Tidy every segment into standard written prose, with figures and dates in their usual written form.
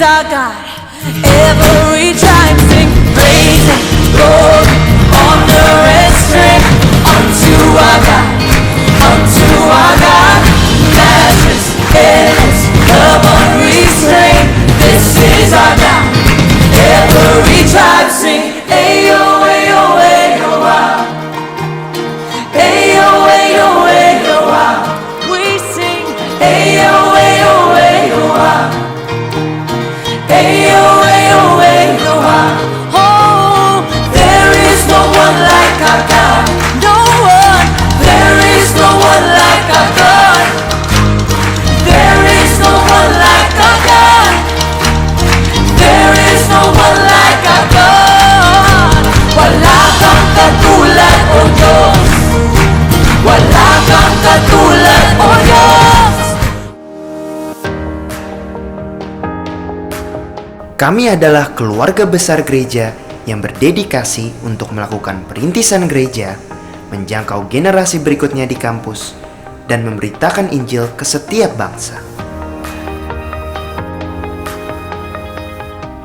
our God. Every tribe sing praise and glory, honor and strength unto our God, unto our God. Matchless, endless, love unrestrained. This is our God. Every tribe sing, ayo, ayo, ayo, wow. Ayo, ayo, ayo, wow. We sing, ayo, ayo, ayo, wow. Ayo, ayo, ayo, wow. Oh, there is no one like our God. No one. There is no one like our God. There is no one like our God. There is no one like our God. Wala kang katulad, O Diyos. Wala kang katulad, O Diyos. Kami adalah keluarga besar gereja yang berdedikasi untuk melakukan perintisan gereja, menjangkau generasi berikutnya di kampus, dan memberitakan Injil ke setiap bangsa.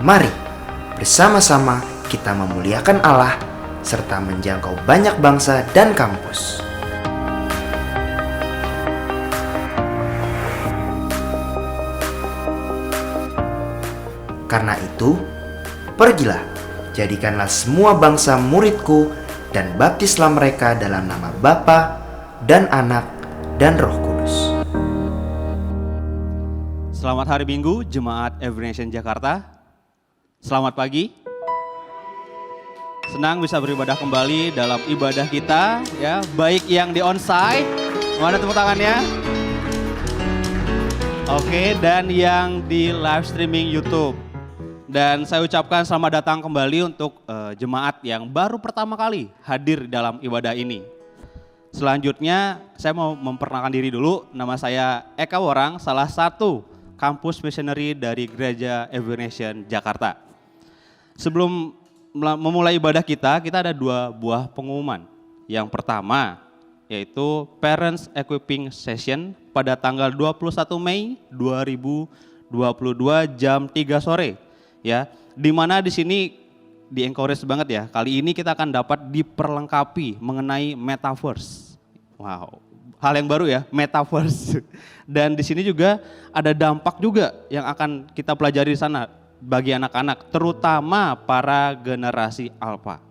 Mari bersama-sama kita memuliakan Allah serta menjangkau banyak bangsa dan kampus. Karena itu, pergilah, jadikanlah semua bangsa muridku dan baptislah mereka dalam nama Bapa dan Anak dan Roh Kudus. Selamat hari Minggu, Jemaat Every Nation Jakarta. Selamat pagi. Senang bisa beribadah kembali dalam ibadah kita, ya, baik yang di onsite, mana tepuk tangannya? Oke, dan yang di live streaming YouTube. Dan saya ucapkan selamat datang kembali untuk jemaat yang baru pertama kali hadir dalam ibadah ini. Selanjutnya saya mau memperkenalkan diri dulu. Nama saya Eka Worang, salah satu kampus missionary dari Gereja Every Nation Jakarta. Sebelum memulai ibadah kita ada dua buah pengumuman. Yang pertama yaitu Parents Equipping Session pada tanggal 21 Mei 2022 jam 3 sore. Ya, di mana di sini di-encourage banget ya. Kali ini kita akan dapat diperlengkapi mengenai metaverse. Wow, hal yang baru ya, metaverse. Dan di sini juga ada dampak juga yang akan kita pelajari di sana bagi anak-anak, terutama para generasi alpha.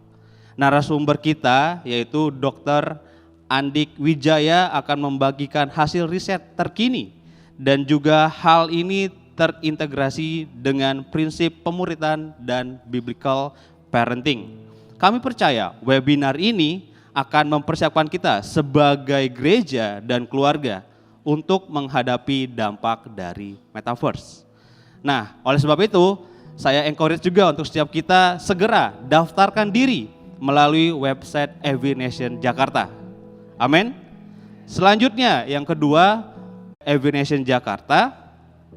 Narasumber kita yaitu Dr. Andik Wijaya akan membagikan hasil riset terkini dan juga hal ini terintegrasi dengan prinsip pemuridan dan biblical parenting. Kami percaya webinar ini akan mempersiapkan kita sebagai gereja dan keluarga untuk menghadapi dampak dari metaverse. Nah, oleh sebab itu, saya encourage juga untuk setiap kita segera daftarkan diri melalui website Every Nation Jakarta. Amin. Selanjutnya, yang kedua, Every Nation Jakarta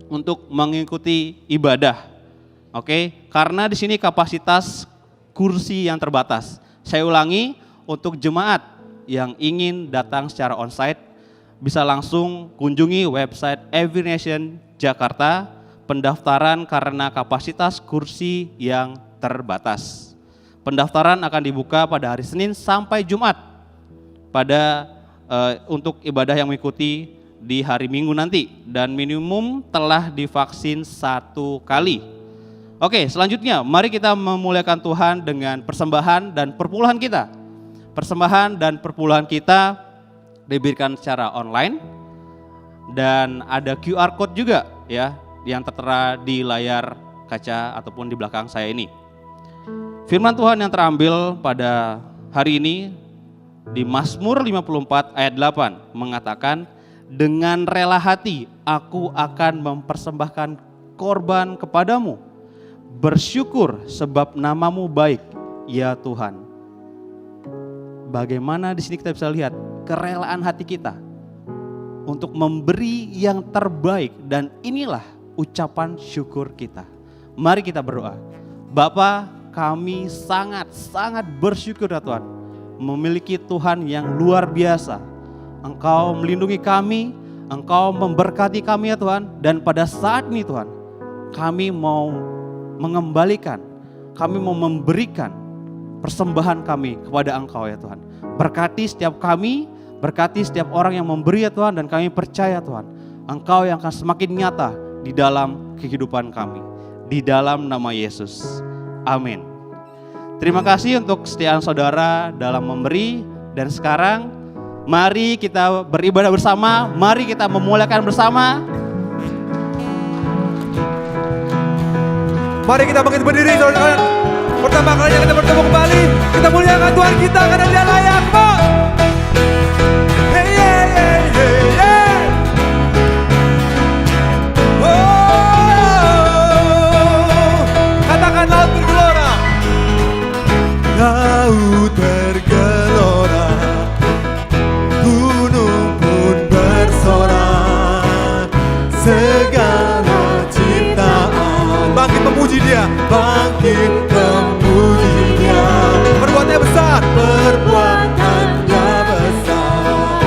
untuk mengikuti ibadah. Oke, karena di sini kapasitas kursi yang terbatas. Saya ulangi, untuk jemaat yang ingin datang secara onsite bisa langsung kunjungi website Every Nation Jakarta. Pendaftaran karena kapasitas kursi yang terbatas. Pendaftaran akan dibuka pada hari Senin sampai Jumat untuk ibadah yang mengikuti di hari Minggu nanti, dan minimum telah divaksin 1 kali. Oke, selanjutnya mari kita memuliakan Tuhan dengan persembahan dan perpuluhan kita. Persembahan dan perpuluhan kita diberikan secara online dan ada QR code juga ya yang tertera di layar kaca ataupun di belakang saya ini. Firman Tuhan yang terambil pada hari ini di Mazmur 54 ayat 8 mengatakan, dengan rela hati aku akan mempersembahkan korban kepadamu. Bersyukur sebab namamu baik, ya Tuhan. Bagaimana di sini kita bisa lihat kerelaan hati kita untuk memberi yang terbaik, dan inilah ucapan syukur kita. Mari kita berdoa. Bapa, kami sangat bersyukur ya Tuhan, memiliki Tuhan yang luar biasa. Engkau melindungi kami, Engkau memberkati kami ya Tuhan, dan pada saat ini Tuhan, kami mau mengembalikan, kami mau memberikan persembahan kami kepada Engkau ya Tuhan. Berkati setiap kami, berkati setiap orang yang memberi ya Tuhan, dan kami percaya Tuhan, Engkau yang akan semakin nyata di dalam kehidupan kami. Di dalam nama Yesus. Amin. Terima kasih untuk kesetiaan saudara dalam memberi. Dan sekarang mari kita beribadah bersama, mari kita memulakan bersama. Mari kita bangkit berdiri saudara. Pertama kalinya kita bertemu kembali, kita muliakan Tuhan kita karena Dia layak. Hey, hey, hey, hey, hey. Oh, katakan laut bergelora. Laut bergelora, gunung pun bersorak, segala ciptaan bangkit memuji Dia, bangkit memuji Dia. Perbuatannya besar, perbuatannya besar,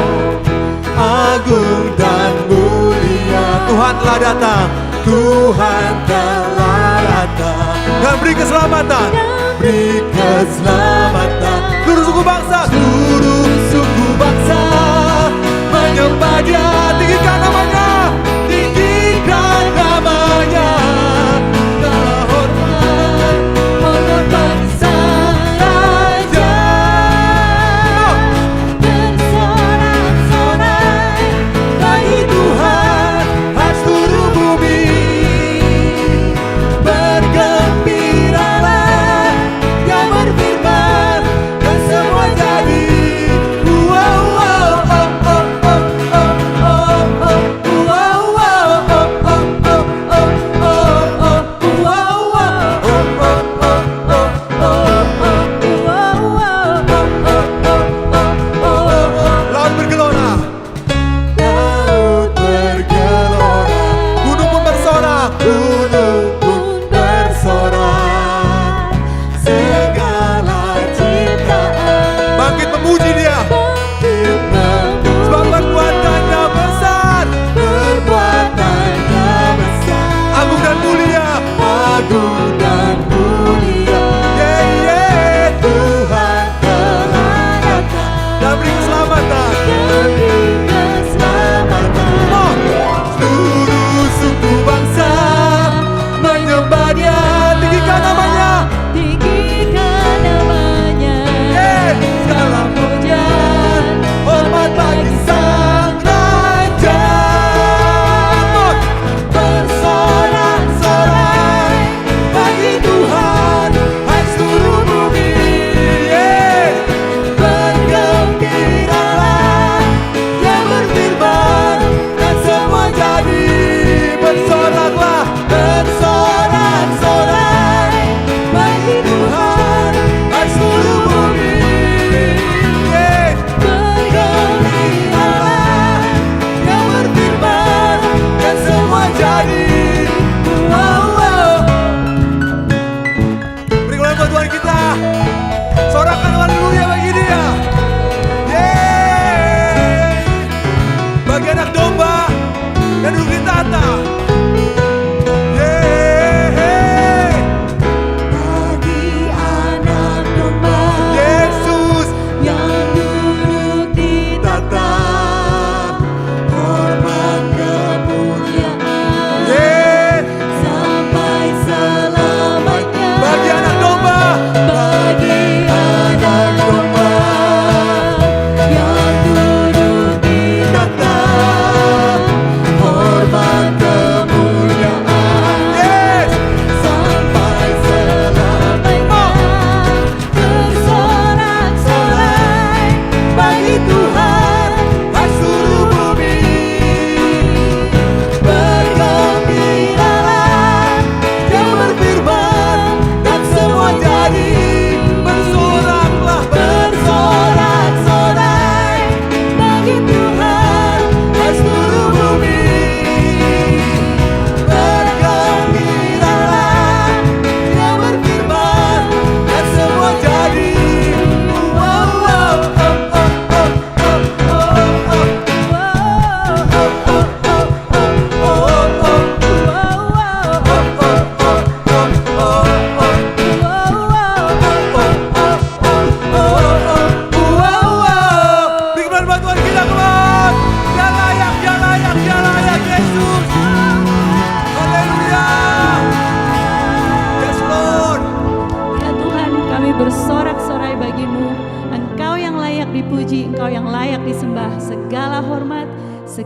agung dan mulia. Tuhan telah datang, Tuhan telah datang, dan beri keselamatan, beri keselamatan. Seluruh suku bangsa, seluruh suku bangsa menyembah Dia. Tinggikan namanya, tinggikan namanya. Segala hormat, hormat bagi Sang Raja. Bersorak-sorai bagi Tuhan, seluruh bumi. Bergembiralah, Dia berfirman dan semua jadi. Wow, wow, oh, oh, oh, oh, oh, oh.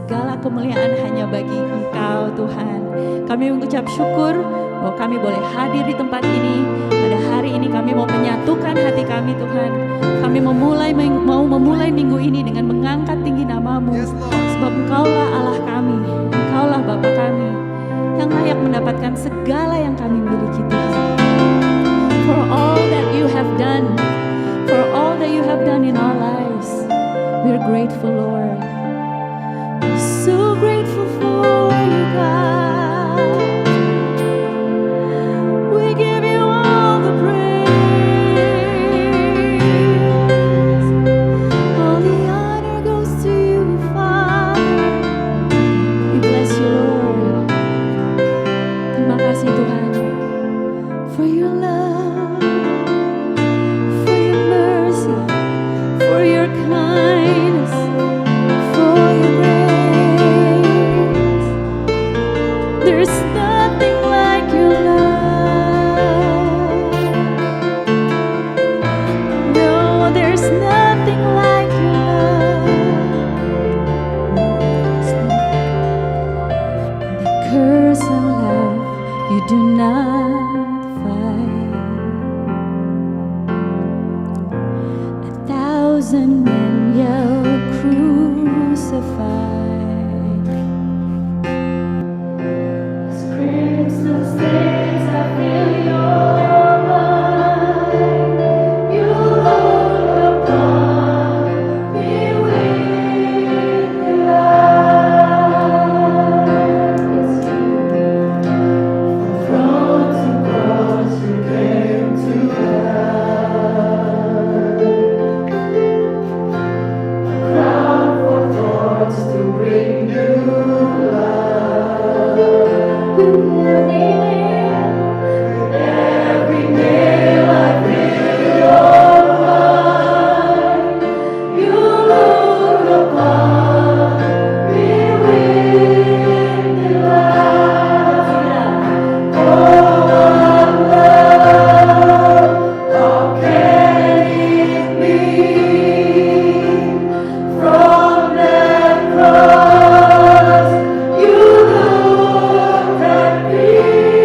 segala kemuliaan hanya bagi Engkau Tuhan. Kami mengucap syukur bahwa kami boleh hadir di tempat ini. Pada hari ini kami mau menyatukan hati kami Tuhan. Kami mau memulai minggu ini dengan mengangkat tinggi nama-Mu. Sebab Engkaulah Allah kami, Engkaulah Bapa kami, yang layak mendapatkan segala yang kami miliki Tuhan. For all that you have done, for all that you have done in our lives, we're grateful, Lord. We're so grateful for you, God. We give you all the praise. All the honor goes to you, Father. We bless you, Lord. Terima kasih Tuhan, for your love, for your mercy, for your kindness, for your grace. There's nothing like your love. No, there's nothing like your love. The curse and love you do not fight. 1,000 men yell crucified. As crimson stains I feel your mind. You look upon me with delight. It's you. From throne to cross you came to die. A crown for thorns to bring new life. With every nail I feel your mind. You look upon me with delight. Oh, what love, how can it be? From that cross, you looked at me.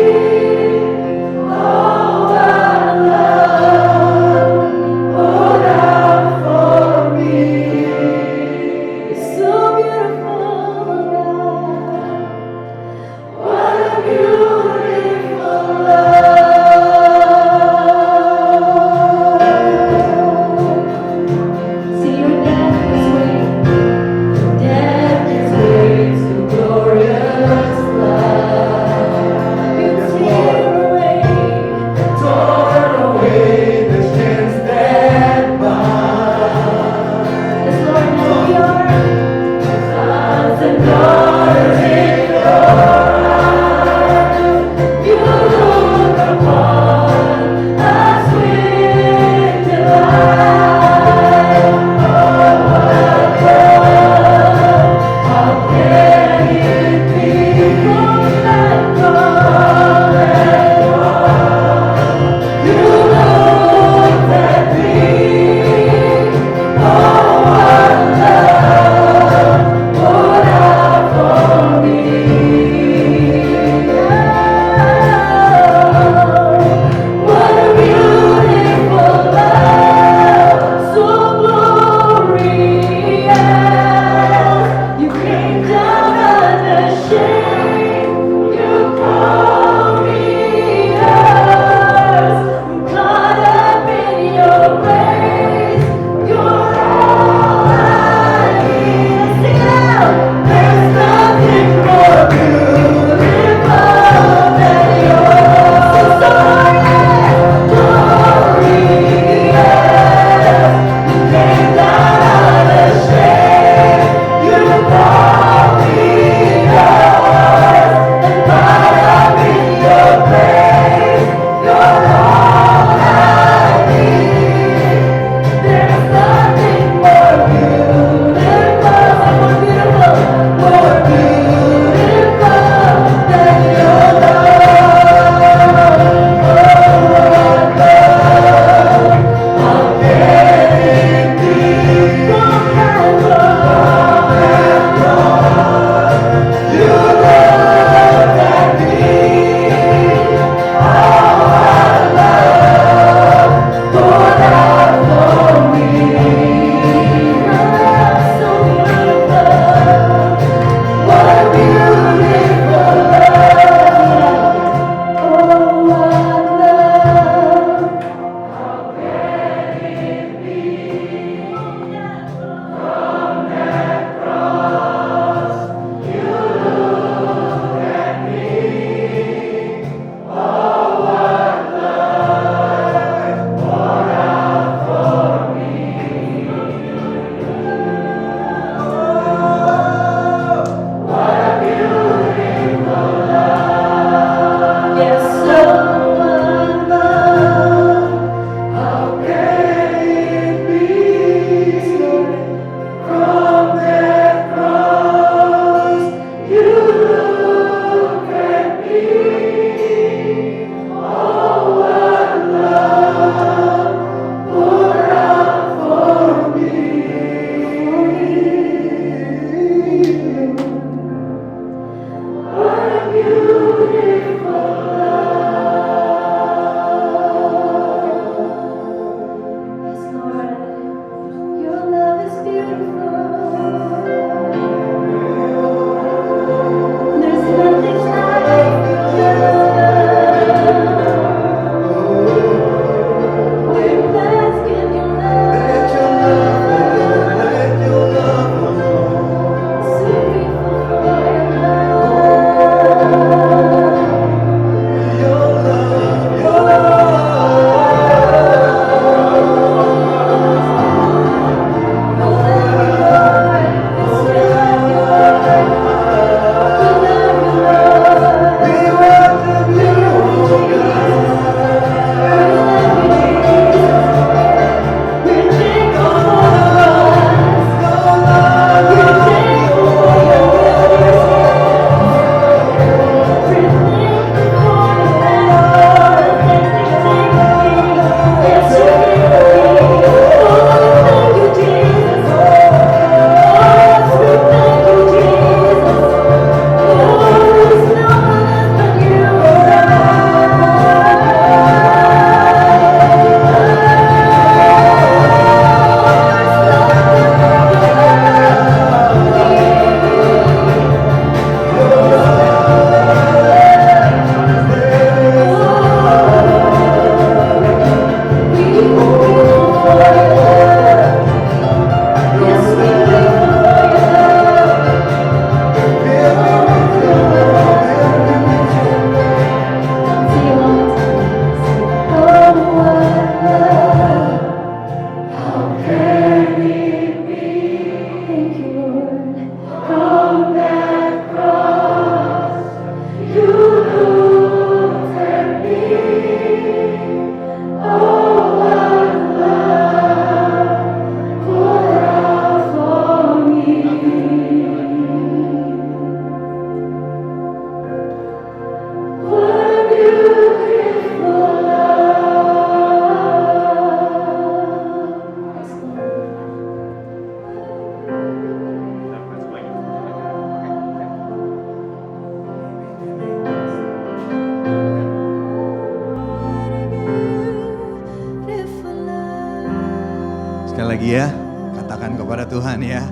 Sekali lagi ya, katakan kepada Tuhan ya.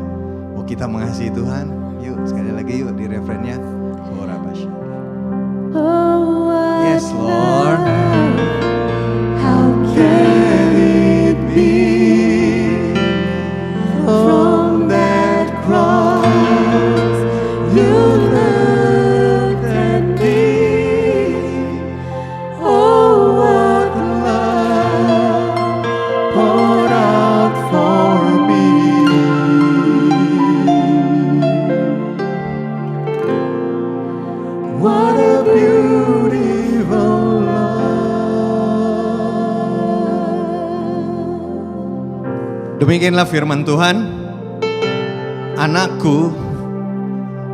Oh, kita mengasihi Tuhan. Yuk, sekali lagi yuk di refrennya. Yes, Lord. How can it be from that cross you looked at me? Oh, what love poured out for me. What a beautiful love. Demikianlah firman Tuhan. Anakku,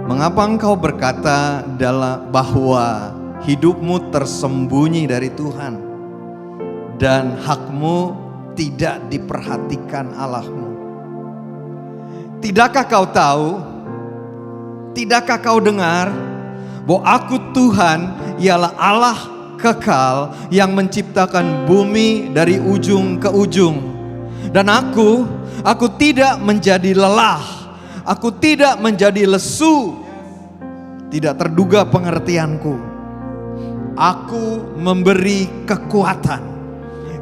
mengapa engkau berkata bahwa hidupmu tersembunyi dari Tuhan dan hakmu tidak diperhatikan Allahmu? Tidakkah kau tahu? Tidakkah kau dengar bahwa aku Tuhan ialah Allah kekal yang menciptakan bumi dari ujung ke ujung. Dan aku tidak menjadi lelah, aku tidak menjadi lesu. Tidak terduga pengertianku. Aku memberi kekuatan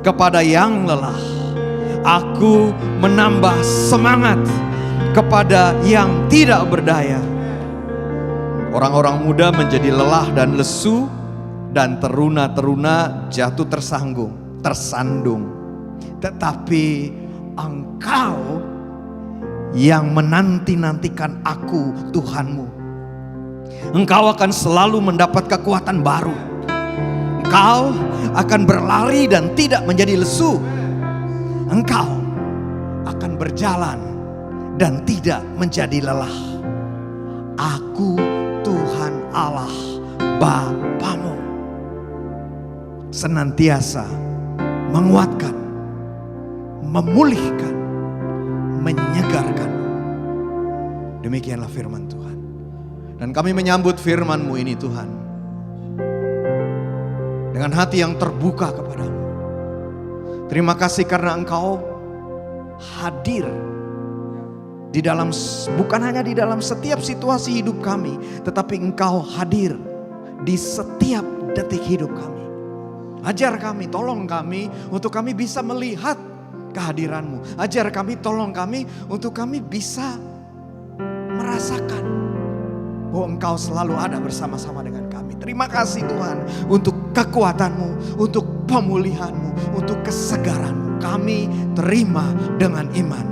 kepada yang lelah. Aku menambah semangat kepada yang tidak berdaya. Orang-orang muda menjadi lelah dan lesu, dan teruna-teruna jatuh tersandung. Tetapi engkau yang menanti-nantikan aku, Tuhanmu, engkau akan selalu mendapat kekuatan baru. Engkau akan berlari dan tidak menjadi lesu. Engkau akan berjalan dan tidak menjadi lelah. Aku Tuhan Allah Bapamu, senantiasa menguatkan, memulihkan, menyegarkan. Demikianlah firman Tuhan. Dan kami menyambut firman-Mu ini Tuhan. dengan hati yang terbuka kepadamu. Terima kasih karena Engkau hadir di dalam, bukan hanya di dalam setiap situasi hidup kami, tetapi Engkau hadir di setiap detik hidup kami. Ajar kami, tolong kami untuk kami bisa melihat kehadiran-Mu. Ajar kami, tolong kami untuk kami bisa merasakan bahwa Engkau selalu ada bersama-sama dengan kami. Terima kasih Tuhan untuk kekuatan-Mu, untuk pemulihan-Mu, untuk kesegaran-Mu. Kami terima dengan iman.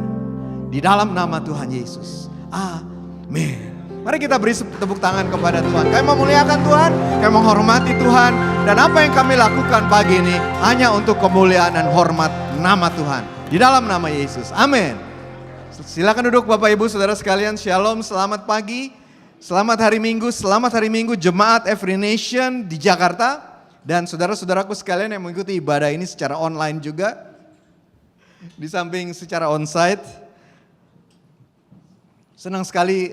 Di dalam nama Tuhan Yesus. Amin. Mari kita beri tepuk tangan kepada Tuhan. Kami memuliakan Tuhan, kami menghormati Tuhan. Dan apa yang kami lakukan pagi ini hanya untuk kemuliaan dan hormat nama Tuhan. Di dalam nama Yesus. Amin. Silakan duduk Bapak Ibu Saudara sekalian. Shalom, selamat pagi. Selamat hari Minggu Jemaat Every Nation di Jakarta. Dan saudara-saudaraku sekalian yang mengikuti ibadah ini secara online juga. Di samping secara onsite. Senang sekali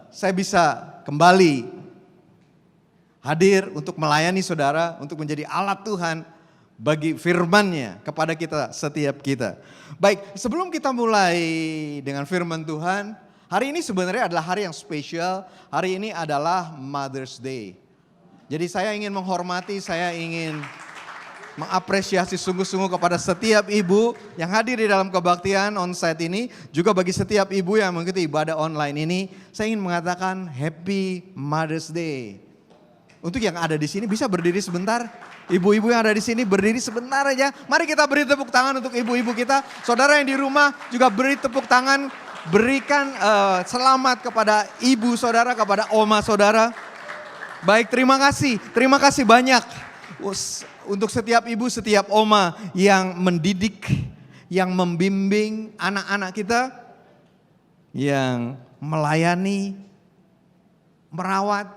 saya bisa kembali hadir untuk melayani saudara, untuk menjadi alat Tuhan bagi firman-Nya kepada kita setiap kita. Baik, sebelum kita mulai dengan firman Tuhan, hari ini sebenarnya adalah hari yang spesial. Hari ini adalah Mother's Day. Jadi saya ingin menghormati, saya ingin mengapresiasi sungguh-sungguh kepada setiap ibu yang hadir di dalam kebaktian onsite ini. Juga bagi setiap ibu yang mengikuti ibadah online ini, saya ingin mengatakan Happy Mother's Day. Untuk yang ada di sini bisa berdiri sebentar. Ibu-ibu yang ada di sini berdiri sebentar aja. Mari kita beri tepuk tangan untuk ibu-ibu kita. Saudara yang di rumah juga beri tepuk tangan. Berikan selamat kepada ibu saudara, kepada oma saudara. Baik, terima kasih banyak. Untuk setiap ibu, setiap oma yang mendidik, yang membimbing anak-anak kita, yang melayani, merawat,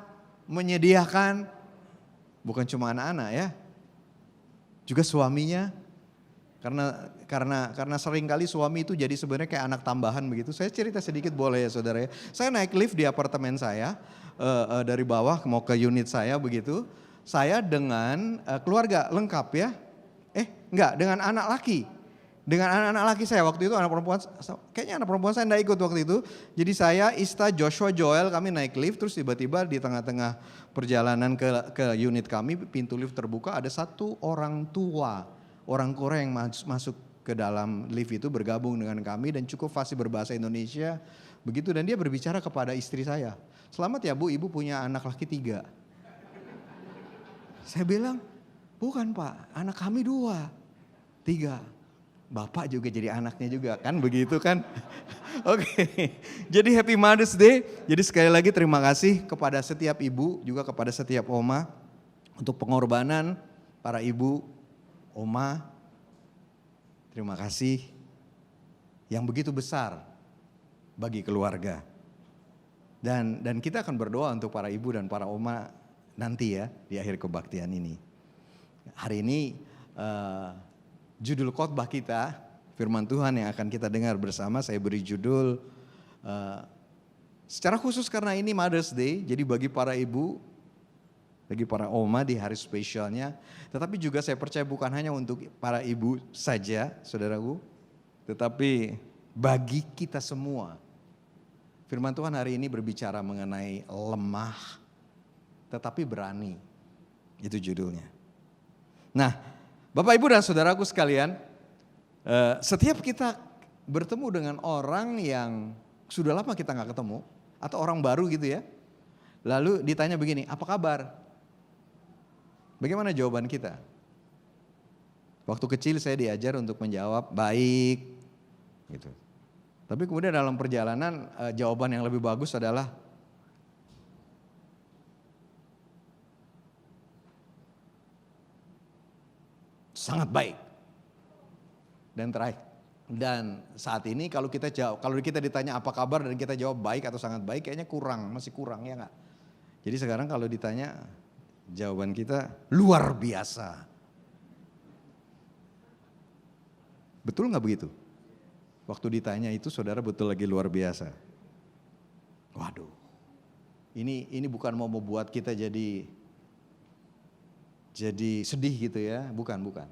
menyediakan, bukan cuma anak-anak ya, juga suaminya. Karena seringkali suami itu jadi sebenarnya kayak anak tambahan begitu. Saya cerita sedikit boleh ya saudara ya. Saya naik lift di apartemen saya, dari bawah mau ke unit saya begitu. Saya dengan keluarga lengkap ya. Dengan anak laki. Dengan anak-anak laki saya waktu itu, anak perempuan, kayaknya anak perempuan saya enggak ikut waktu itu. Jadi saya, Ista, Joshua, Joel, kami naik lift, terus tiba-tiba di tengah-tengah perjalanan ke unit kami, pintu lift terbuka, ada satu orang tua, orang Korea yang masuk ke dalam lift itu, bergabung dengan kami dan cukup fasih berbahasa Indonesia. Begitu, dan dia berbicara kepada istri saya, "Selamat ya Bu, Ibu punya anak laki 3. Saya bilang, "Bukan Pak, anak kami 2, 3. Bapak juga jadi anaknya juga kan begitu kan." Oke. Jadi Happy Mother's Day. Jadi sekali lagi terima kasih kepada setiap ibu, juga kepada setiap oma untuk pengorbanan para ibu, oma. Terima kasih yang begitu besar bagi keluarga. Dan kita akan berdoa untuk para ibu dan para oma nanti ya di akhir kebaktian ini. Hari ini judul khotbah kita, firman Tuhan yang akan kita dengar bersama, saya beri judul secara khusus karena ini Mother's Day, jadi bagi para ibu, bagi para oma di hari spesialnya, tetapi juga saya percaya bukan hanya untuk para ibu saja, saudaraku, tetapi bagi kita semua. Firman Tuhan hari ini berbicara mengenai lemah tetapi berani, itu judulnya. Nah, Bapak Ibu dan saudaraku sekalian, setiap kita bertemu dengan orang yang sudah lama kita gak ketemu, atau orang baru gitu ya, lalu ditanya begini, "Apa kabar?" Bagaimana jawaban kita? Waktu kecil saya diajar untuk menjawab, "Baik." Gitu. Tapi kemudian dalam perjalanan jawaban yang lebih bagus adalah, "Sangat baik." Dan terakhir, dan saat ini kalau kita ditanya apa kabar dan kita jawab baik atau sangat baik, kayaknya masih kurang ya nggak? Jadi sekarang kalau ditanya, jawaban kita luar biasa. Betul nggak begitu? Waktu ditanya itu saudara betul lagi luar biasa. Waduh, ini bukan mau membuat kita jadi jadi sedih gitu ya, bukan.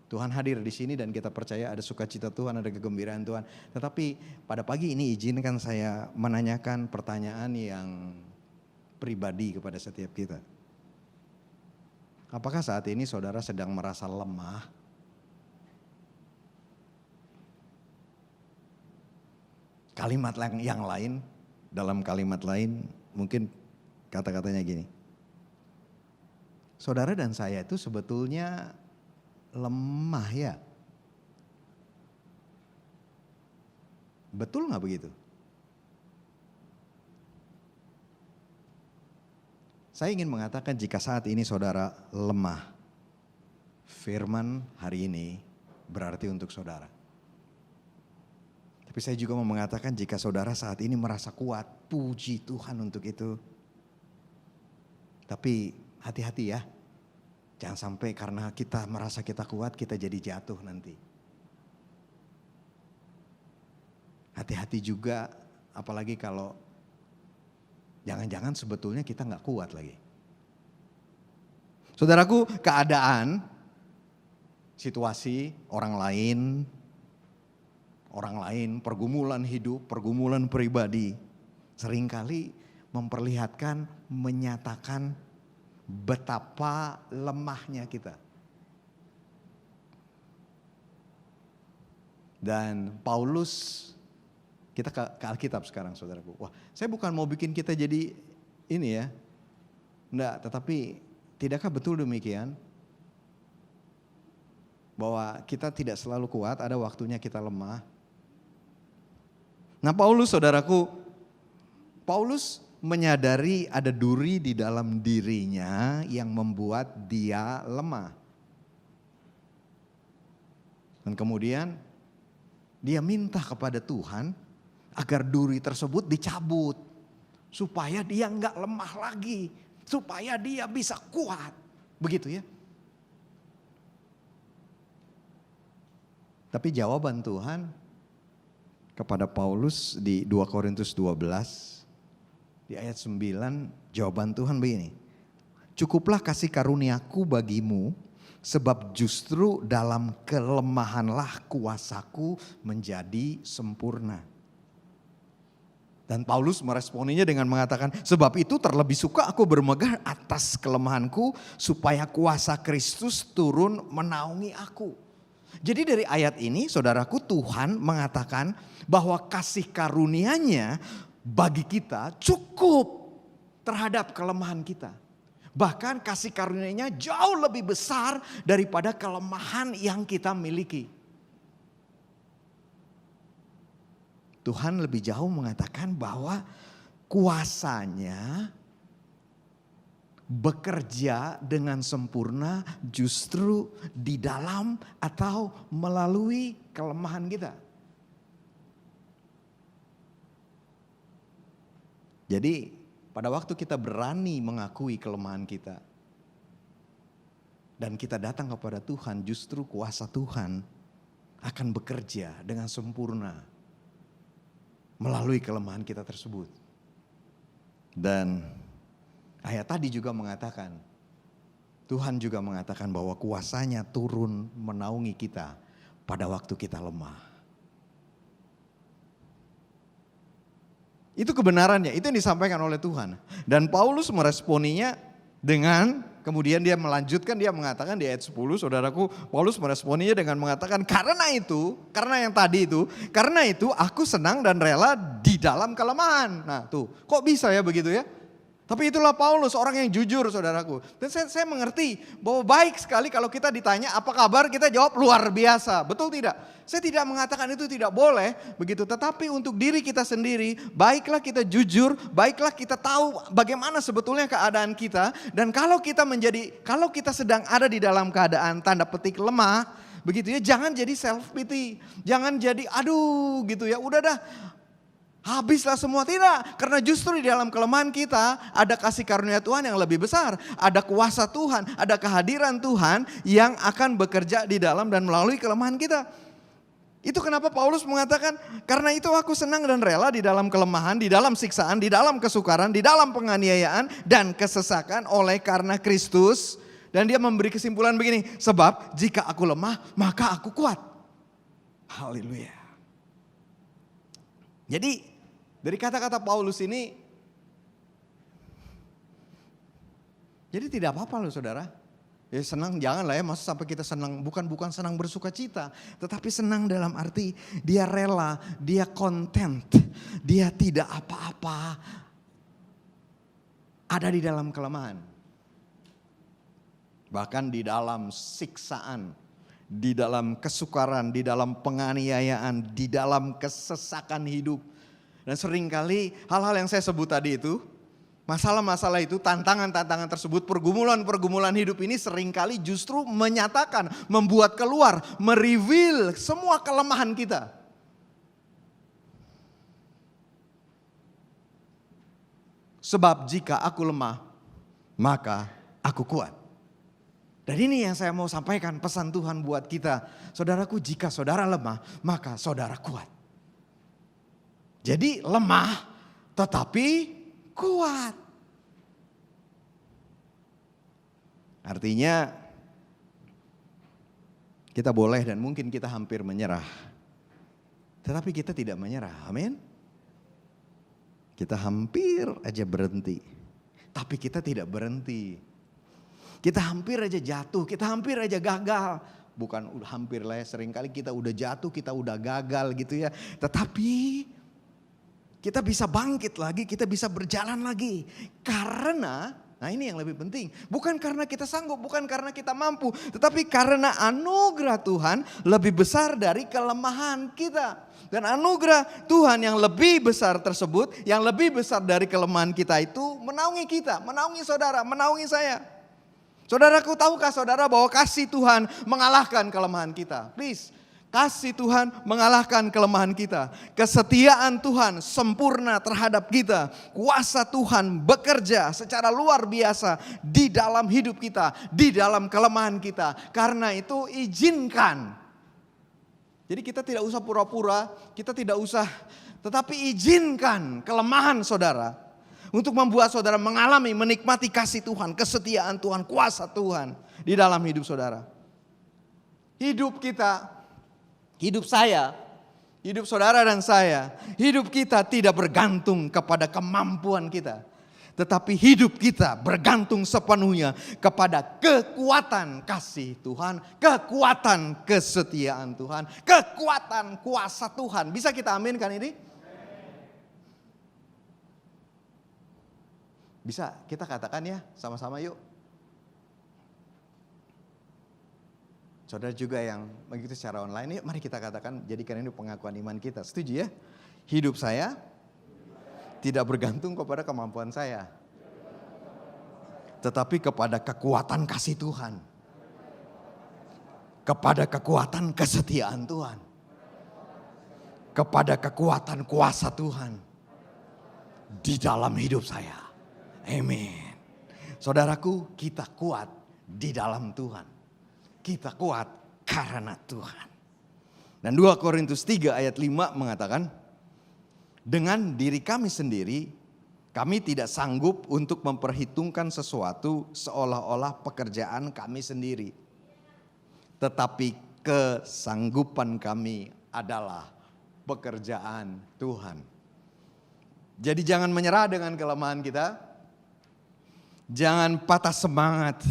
Tuhan hadir di sini dan kita percaya ada sukacita Tuhan, ada kegembiraan Tuhan. Tetapi pada pagi ini izinkan saya menanyakan pertanyaan yang pribadi kepada setiap kita. Apakah saat ini saudara sedang merasa lemah? Kalimat yang lain, dalam kalimat lain mungkin kata-katanya gini. Saudara dan saya itu sebetulnya lemah ya. Betul gak begitu? Saya ingin mengatakan jika saat ini saudara lemah, firman hari ini berarti untuk saudara. Tapi saya juga mau mengatakan jika saudara saat ini merasa kuat, puji Tuhan untuk itu. Tapi hati-hati ya. Jangan sampai karena kita merasa kita kuat, kita jadi jatuh nanti. Hati-hati juga, apalagi kalau jangan-jangan sebetulnya kita gak kuat lagi. Saudaraku, keadaan, situasi orang lain, pergumulan hidup, pergumulan pribadi, seringkali memperlihatkan, menyatakan betapa lemahnya kita. Dan Paulus, kita ke Alkitab sekarang saudaraku. Wah, saya bukan mau bikin kita jadi ini ya. Enggak, tetapi tidakkah betul demikian? Bahwa kita tidak selalu kuat, ada waktunya kita lemah. Nah Paulus saudaraku, Paulus menyadari ada duri di dalam dirinya yang membuat dia lemah. Dan kemudian dia minta kepada Tuhan agar duri tersebut dicabut. Supaya dia enggak lemah lagi. Supaya dia bisa kuat. Begitu ya. Tapi jawaban Tuhan kepada Paulus di 2 Korintus 12. Di ayat 9 jawaban Tuhan begini. Cukuplah kasih karuniaku bagimu sebab justru dalam kelemahanlah kuasaku menjadi sempurna. Dan Paulus meresponinya dengan mengatakan sebab itu terlebih suka aku bermegah atas kelemahanku supaya kuasa Kristus turun menaungi aku. Jadi dari ayat ini saudaraku Tuhan mengatakan bahwa kasih karunia-Nya bagi kita cukup terhadap kelemahan kita. Bahkan kasih karunia-Nya jauh lebih besar daripada kelemahan yang kita miliki. Tuhan lebih jauh mengatakan bahwa kuasa-Nya bekerja dengan sempurna justru di dalam atau melalui kelemahan kita. Jadi pada waktu kita berani mengakui kelemahan kita dan kita datang kepada Tuhan, justru kuasa Tuhan akan bekerja dengan sempurna melalui kelemahan kita tersebut. Dan ayat tadi juga mengatakan, Tuhan juga mengatakan bahwa kuasa-Nya turun menaungi kita pada waktu kita lemah. Itu kebenarannya, itu yang disampaikan oleh Tuhan. Dan Paulus meresponinya dengan, kemudian dia melanjutkan, dia mengatakan di ayat 10, saudaraku, Paulus meresponinya dengan mengatakan, karena yang tadi itu, karena itu aku senang dan rela di dalam kelemahan. Nah tuh, kok bisa ya begitu ya? Tapi itulah Paulus, orang yang jujur saudaraku. Dan saya mengerti bahwa baik sekali kalau kita ditanya apa kabar, kita jawab luar biasa. Betul tidak? Saya tidak mengatakan itu tidak boleh begitu. Tetapi untuk diri kita sendiri, baiklah kita jujur, baiklah kita tahu bagaimana sebetulnya keadaan kita. Dan kalau kita sedang ada di dalam keadaan tanda petik lemah, begitu ya, jangan jadi self pity. Jangan jadi aduh gitu ya, udah dah. Habislah semua, tidak. Karena justru di dalam kelemahan kita ada kasih karunia Tuhan yang lebih besar. Ada kuasa Tuhan, ada kehadiran Tuhan yang akan bekerja di dalam dan melalui kelemahan kita. Itu kenapa Paulus mengatakan, karena itu aku senang dan rela di dalam kelemahan, di dalam siksaan, di dalam kesukaran, di dalam penganiayaan dan kesesakan oleh karena Kristus. Dan dia memberi kesimpulan begini, sebab jika aku lemah maka aku kuat. Haleluya. Jadi dari kata-kata Paulus ini, jadi tidak apa-apa loh saudara. Ya senang janganlah ya, masa sampai kita senang, bukan senang bersuka cita. Tetapi senang dalam arti dia rela, dia content, dia tidak apa-apa ada di dalam kelemahan. Bahkan di dalam siksaan, di dalam kesukaran, di dalam penganiayaan, di dalam kesesakan hidup. Dan seringkali hal-hal yang saya sebut tadi itu, masalah-masalah itu, tantangan-tantangan tersebut, pergumulan-pergumulan hidup ini seringkali justru menyatakan, membuat keluar, mereveal semua kelemahan kita. Sebab jika aku lemah, maka aku kuat. Dan ini yang saya mau sampaikan, pesan Tuhan buat kita. Saudaraku, jika saudara lemah, maka saudara kuat. Jadi lemah tetapi kuat. Artinya kita boleh dan mungkin kita hampir menyerah. Tetapi kita tidak menyerah. Amin. Kita hampir aja berhenti. Tapi kita tidak berhenti. Kita hampir aja jatuh, kita hampir aja gagal. Bukan hampir lah ya, seringkali kita udah jatuh, kita udah gagal gitu ya. Tetapi kita bisa bangkit lagi, kita bisa berjalan lagi. Karena, nah ini yang lebih penting. Bukan karena kita sanggup, bukan karena kita mampu. Tetapi karena anugerah Tuhan lebih besar dari kelemahan kita. Dan anugerah Tuhan yang lebih besar tersebut, yang lebih besar dari kelemahan kita itu menaungi kita, menaungi saudara, menaungi saya. Saudaraku, tahukah saudara bahwa kasih Tuhan mengalahkan kelemahan kita? Please, kasih Tuhan mengalahkan kelemahan kita. Kesetiaan Tuhan sempurna terhadap kita. Kuasa Tuhan bekerja secara luar biasa di dalam hidup kita, di dalam kelemahan kita. Karena itu izinkan. Jadi kita tidak usah pura-pura, kita tidak usah, tetapi izinkan kelemahan saudara. Untuk membuat saudara mengalami, menikmati kasih Tuhan, kesetiaan Tuhan, kuasa Tuhan di dalam hidup saudara. Hidup kita, hidup saya, hidup saudara dan saya, hidup kita tidak bergantung kepada kemampuan kita. Tetapi hidup kita bergantung sepenuhnya kepada kekuatan kasih Tuhan, kekuatan kesetiaan Tuhan, kekuatan kuasa Tuhan. Bisa kita aminkan ini? Bisa kita katakan ya sama-sama yuk. Saudara juga yang mengikuti secara online, yuk mari kita katakan, jadikan ini pengakuan iman kita. Setuju ya? Hidup saya tidak bergantung kepada kemampuan saya, tetapi kepada kekuatan kasih Tuhan, kepada kekuatan kesetiaan Tuhan, kepada kekuatan kuasa Tuhan di dalam hidup saya. Amin. Saudaraku, kita kuat di dalam Tuhan. Kita kuat karena Tuhan. Dan 2 Korintus 3 ayat 5 mengatakan, dengan diri kami sendiri, kami tidak sanggup untuk memperhitungkan sesuatu seolah-olah pekerjaan kami sendiri. Tetapi kesanggupan kami adalah pekerjaan Tuhan. Jadi jangan menyerah dengan kelemahan kita. Jangan patah semangat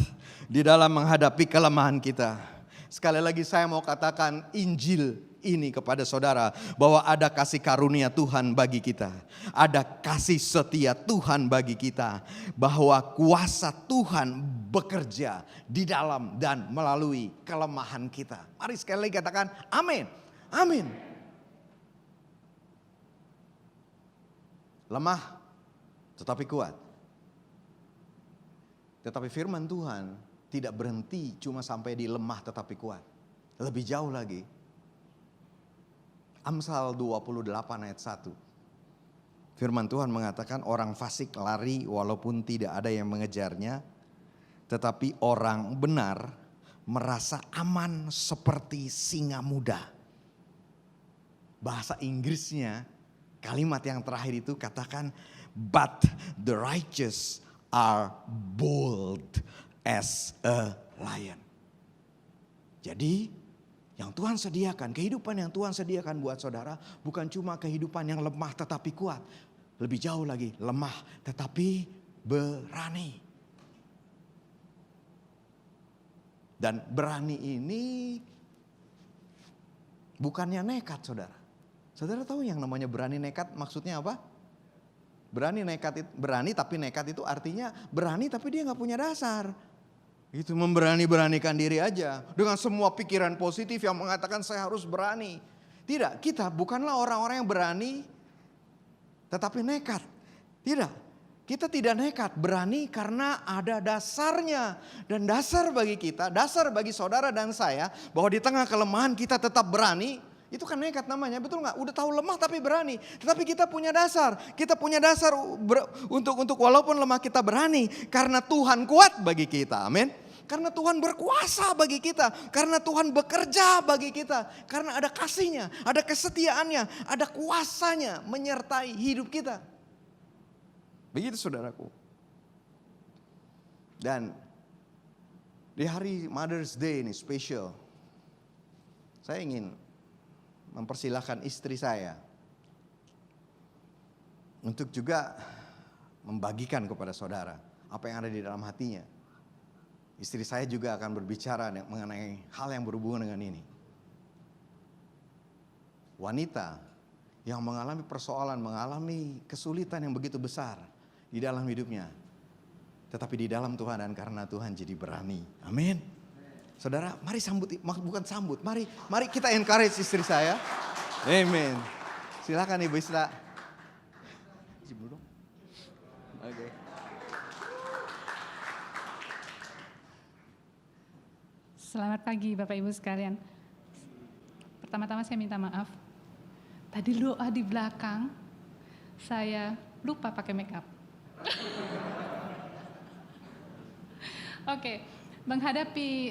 di dalam menghadapi kelemahan kita. Sekali lagi saya mau katakan Injil ini kepada saudara, bahwa ada kasih karunia Tuhan bagi kita. Ada kasih setia Tuhan bagi kita. Bahwa kuasa Tuhan bekerja di dalam dan melalui kelemahan kita. Mari sekali lagi katakan amin. Amin. Lemah tetapi kuat. Tetapi firman Tuhan tidak berhenti cuma sampai di lemah tetapi kuat. Lebih jauh lagi. Amsal 28 ayat 1. Firman Tuhan mengatakan orang fasik lari walaupun tidak ada yang mengejarnya. Tetapi orang benar merasa aman seperti singa muda. Bahasa Inggrisnya kalimat yang terakhir itu katakan, but the righteous are bold as a lion. Jadi yang Tuhan sediakan, kehidupan yang Tuhan sediakan buat saudara bukan cuma kehidupan yang lemah tetapi kuat. Lebih jauh lagi, lemah tetapi berani. Dan berani ini bukannya nekat, saudara. Saudara tahu yang namanya berani nekat maksudnya apa? Berani tapi nekat itu artinya berani tapi dia gak punya dasar. Itu memberani-beranikan diri aja. Dengan semua pikiran positif yang mengatakan saya harus berani. Tidak, kita bukanlah orang-orang yang berani tetapi nekat. Tidak, kita tidak nekat. Berani karena ada dasarnya. Dan dasar bagi kita, dasar bagi saudara dan saya, bahwa di tengah kelemahan kita tetap berani. Itu kan nekat namanya, betul gak? Udah tahu lemah tapi berani. Tetapi kita punya dasar. Kita punya dasar untuk walaupun lemah kita berani. Karena Tuhan kuat bagi kita, amin. Karena Tuhan berkuasa bagi kita. Karena Tuhan bekerja bagi kita. Karena ada kasihnya, ada kesetiaannya, ada kuasanya menyertai hidup kita. Begitu saudaraku. Dan di hari Mother's Day ini spesial. Saya ingin mempersilahkan istri saya untuk juga membagikan kepada saudara apa yang ada di dalam hatinya. Istri saya juga akan berbicara mengenai hal yang berhubungan dengan ini. Wanita yang mengalami persoalan, mengalami kesulitan yang begitu besar di dalam hidupnya. Tetapi di dalam Tuhan dan karena Tuhan jadi berani. Amin. Saudara, mari sambut, bukan sambut, mari kita encourage istri saya. Amin. Silakan Ibu Isra. Oke. Selamat pagi Bapak Ibu sekalian. Pertama-tama saya minta maaf. Tadi doa di belakang, saya lupa pakai make up. Oke, menghadapi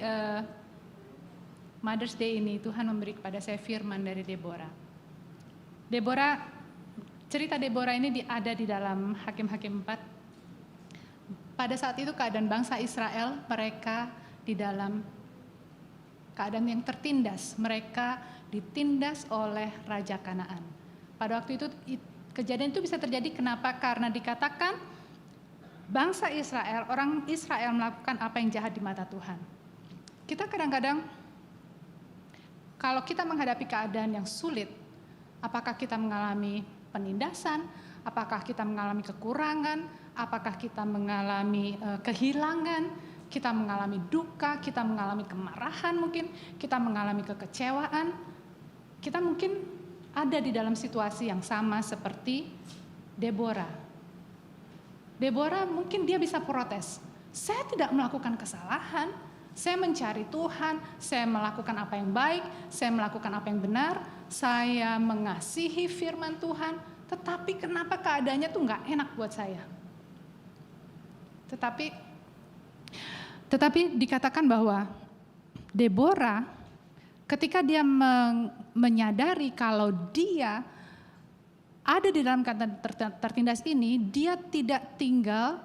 Mother's Day ini Tuhan memberi kepada saya firman dari Deborah. Cerita Deborah ini ada di dalam Hakim-Hakim 4. Pada saat itu keadaan bangsa Israel, mereka di dalam keadaan yang tertindas. Mereka ditindas oleh Raja Kanaan. Pada waktu itu kejadian itu bisa terjadi kenapa? Karena dikatakan bangsa Israel, orang Israel melakukan apa yang jahat di mata Tuhan. Kita kadang-kadang kalau kita menghadapi keadaan yang sulit, apakah kita mengalami penindasan, apakah kita mengalami kekurangan, apakah kita mengalami kehilangan, kita mengalami duka, kita mengalami kemarahan mungkin, kita mengalami kekecewaan. Kita mungkin ada di dalam situasi yang sama seperti Deborah. Deborah mungkin dia bisa protes. Saya tidak melakukan kesalahan, saya mencari Tuhan, saya melakukan apa yang baik, saya melakukan apa yang benar, saya mengasihi firman Tuhan, tetapi kenapa keadaannya tuh gak enak buat saya. Tetapi dikatakan bahwa Deborah ketika dia menyadari kalau dia ada di dalam keadaan tertindas ini, dia tidak tinggal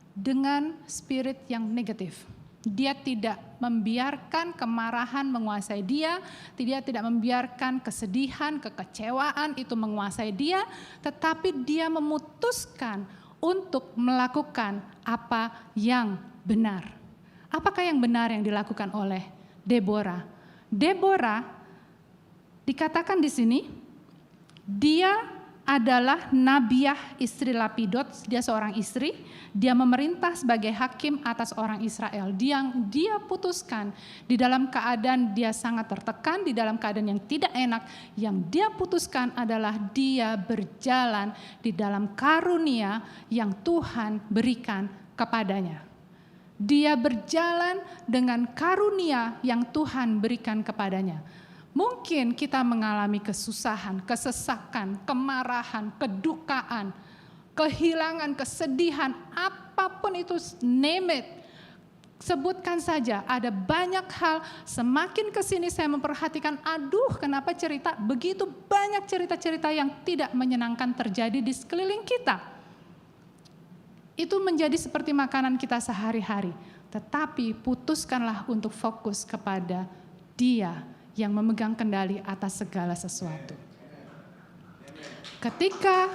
dengan spirit yang negatif. Dia tidak membiarkan kemarahan menguasai dia, tidak membiarkan kesedihan, kekecewaan itu menguasai dia, tetapi dia memutuskan untuk melakukan apa yang benar. Apakah yang benar yang dilakukan oleh Deborah? Deborah dikatakan di sini, dia adalah Nabiah istri Lapidot, dia seorang istri, dia memerintah sebagai hakim atas orang Israel. Dia putuskan di dalam keadaan dia sangat tertekan, di dalam keadaan yang tidak enak, yang dia putuskan adalah dia berjalan di dalam karunia yang Tuhan berikan kepadanya. Dia berjalan dengan karunia yang Tuhan berikan kepadanya. Mungkin kita mengalami kesusahan, kesesakan, kemarahan, kedukaan, kehilangan, kesedihan, apapun itu, name it. Sebutkan saja, ada banyak hal, semakin kesini saya memperhatikan, aduh kenapa begitu banyak cerita-cerita yang tidak menyenangkan terjadi di sekeliling kita. Itu menjadi seperti makanan kita sehari-hari. tetapi putuskanlah untuk fokus kepada Dia yang memegang kendali atas segala sesuatu. Ketika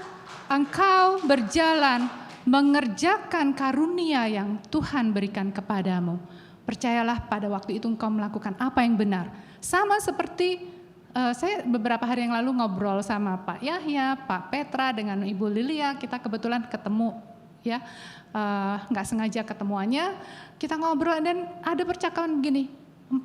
engkau berjalan mengerjakan karunia yang Tuhan berikan kepadamu, percayalah pada waktu itu engkau melakukan apa yang benar. Sama seperti saya beberapa hari yang lalu ngobrol sama Pak Yahya, Pak Petra dengan Ibu Lilia, kita kebetulan ketemu ya, nggak sengaja ketemuannya, kita ngobrol dan ada percakapan begini, 40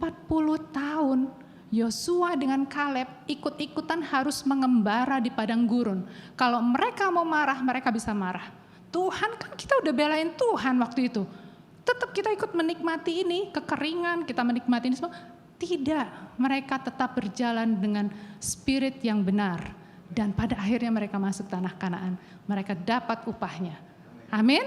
tahun Yosua dengan Kaleb ikut-ikutan harus mengembara di padang gurun. Kalau mereka mau marah, mereka bisa marah. Tuhan kan kita udah belain Tuhan waktu itu. Tetap kita ikut menikmati ini, kekeringan, kita menikmati ini semua. Tidak, mereka tetap berjalan dengan spirit yang benar. Dan pada akhirnya mereka masuk tanah Kanaan. Mereka dapat upahnya. Amin.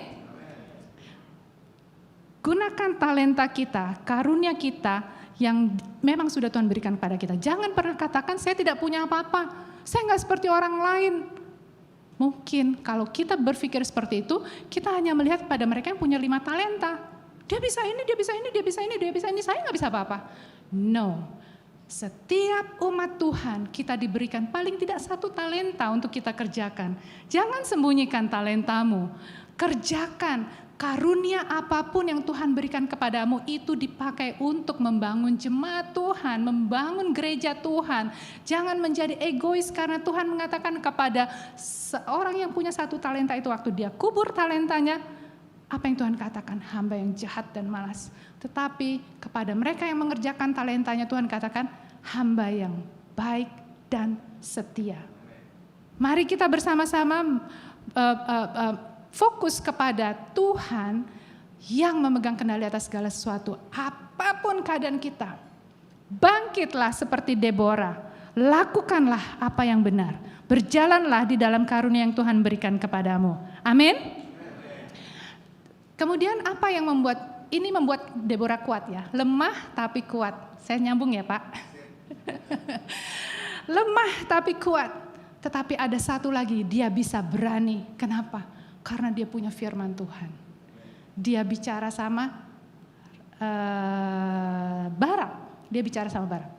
Gunakan talenta kita, karunia kita yang memang sudah Tuhan berikan pada kita. Jangan pernah katakan saya tidak punya apa-apa, saya nggak seperti orang lain. Mungkin kalau kita berpikir seperti itu, kita hanya melihat pada mereka yang punya 5 talenta. Dia bisa ini, dia bisa ini, dia bisa ini, dia bisa ini, saya nggak bisa apa-apa. No, setiap umat Tuhan kita diberikan paling tidak 1 talenta untuk kita kerjakan. Jangan sembunyikan talentamu, kerjakan. Karunia apapun yang Tuhan berikan kepadamu itu dipakai untuk membangun jemaat Tuhan, membangun gereja Tuhan. Jangan menjadi egois karena Tuhan mengatakan kepada seorang yang punya 1 talenta itu waktu dia kubur talentanya, apa yang Tuhan katakan? Hamba yang jahat dan malas. Tetapi kepada mereka yang mengerjakan talentanya Tuhan katakan hamba yang baik dan setia. Mari kita bersama-sama fokus kepada Tuhan yang memegang kendali atas segala sesuatu. Apapun keadaan kita, bangkitlah seperti Deborah. Lakukanlah apa yang benar. Berjalanlah di dalam karunia yang Tuhan berikan kepadamu. Amin. Kemudian apa yang membuat Deborah kuat ya? Lemah tapi kuat. Saya nyambung ya Pak. Lemah tapi kuat. Tetapi ada satu lagi, dia bisa berani. Kenapa? Karena dia punya firman Tuhan. Dia bicara sama Barak. Dia bicara sama Barak.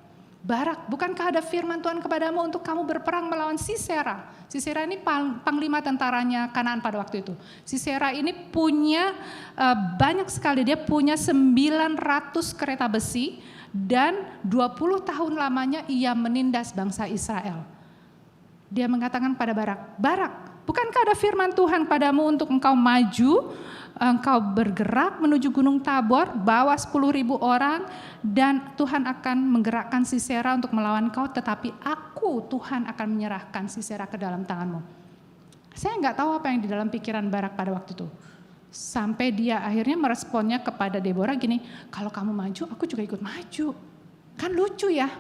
Barak, bukankah ada firman Tuhan kepadamu untuk kamu berperang melawan Sisera? Sisera ini panglima tentaranya Kanaan pada waktu itu. Sisera ini punya banyak sekali. Dia punya 900 kereta besi dan 20 tahun lamanya ia menindas bangsa Israel. Dia mengatakan pada Barak, Barak, bukankah ada firman Tuhan padamu untuk engkau maju, engkau bergerak menuju Gunung Tabor, bawa 10.000 orang, dan Tuhan akan menggerakkan Sisera untuk melawan kau, tetapi aku, Tuhan akan menyerahkan Sisera ke dalam tanganmu. Saya nggak tahu apa yang di dalam pikiran Barak pada waktu itu. Sampai dia akhirnya meresponnya kepada Deborah gini, kalau kamu maju, aku juga ikut maju. Kan lucu ya,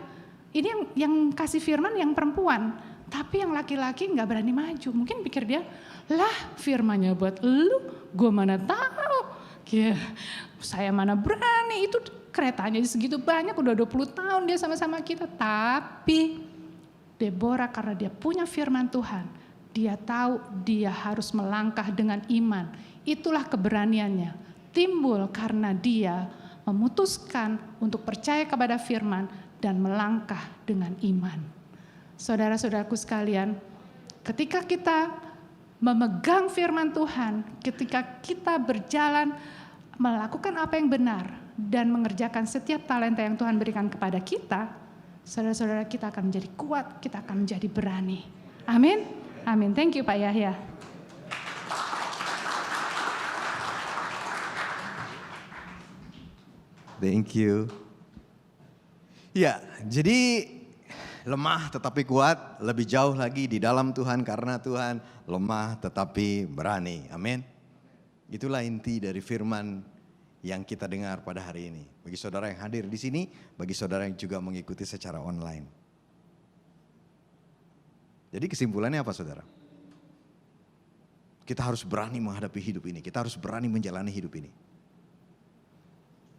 ini yang kasih firman yang perempuan. Tapi yang laki-laki nggak berani maju. Mungkin pikir dia, lah firmannya buat lu, gue mana tahu. Ya, saya mana berani, itu keretanya segitu banyak, udah 20 tahun dia sama-sama kita. Tapi Deborah karena dia punya firman Tuhan, dia tahu dia harus melangkah dengan iman. Itulah keberaniannya, timbul karena dia memutuskan untuk percaya kepada firman dan melangkah dengan iman. Saudara-saudaraku sekalian, ketika kita memegang firman Tuhan, ketika kita berjalan melakukan apa yang benar dan mengerjakan setiap talenta yang Tuhan berikan kepada kita, saudara-saudara kita akan menjadi kuat, kita akan menjadi berani. Amin. Amin. Thank you Pak Yahya. Thank you. Ya, jadi lemah tetapi kuat, lebih jauh lagi di dalam Tuhan karena Tuhan, lemah tetapi berani. Amin. Itulah inti dari firman yang kita dengar pada hari ini. Bagi saudara yang hadir di sini, bagi saudara yang juga mengikuti secara online. Jadi kesimpulannya apa saudara? Kita harus berani menghadapi hidup ini, kita harus berani menjalani hidup ini.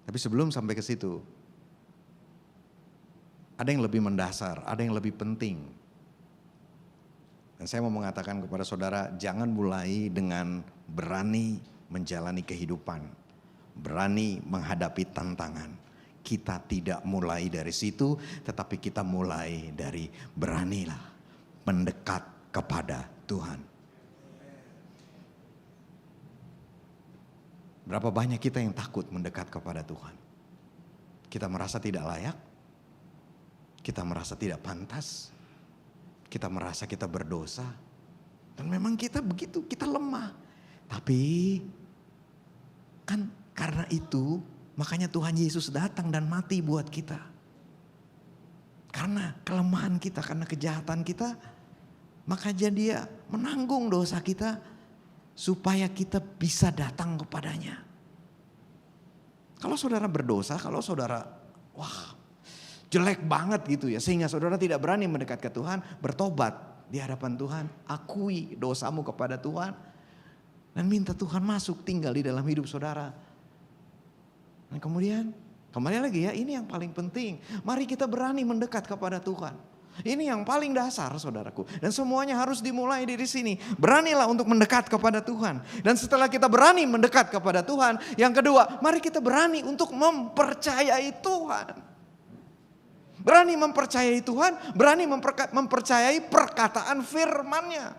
Tapi sebelum sampai ke situ, ada yang lebih mendasar, ada yang lebih penting. Dan saya mau mengatakan kepada saudara, jangan mulai dengan berani menjalani kehidupan. berani menghadapi tantangan. Kita tidak mulai dari situ, tetapi kita mulai dari beranilah mendekat kepada Tuhan. Berapa banyak kita yang takut mendekat kepada Tuhan? Kita merasa tidak layak, kita merasa tidak pantas, kita merasa kita berdosa. Dan memang kita begitu, kita lemah. Tapi kan karena itu makanya Tuhan Yesus datang dan mati buat kita. Karena kelemahan kita, karena kejahatan kita, makanya dia menanggung dosa kita supaya kita bisa datang kepadanya. Kalau saudara berdosa, kalau saudara jelek banget gitu ya, sehingga saudara tidak berani mendekat ke Tuhan, bertobat di hadapan Tuhan, akui dosamu kepada Tuhan, dan minta Tuhan masuk tinggal di dalam hidup saudara. Dan kemudian kembali lagi ya, ini yang paling penting. Mari kita berani mendekat kepada Tuhan. Ini yang paling dasar saudaraku. Dan semuanya harus dimulai dari sini. Beranilah untuk mendekat kepada Tuhan. Dan setelah kita berani mendekat kepada Tuhan, yang kedua, mari kita berani untuk mempercayai Tuhan. Berani mempercayai Tuhan, berani mempercayai perkataan firman-Nya.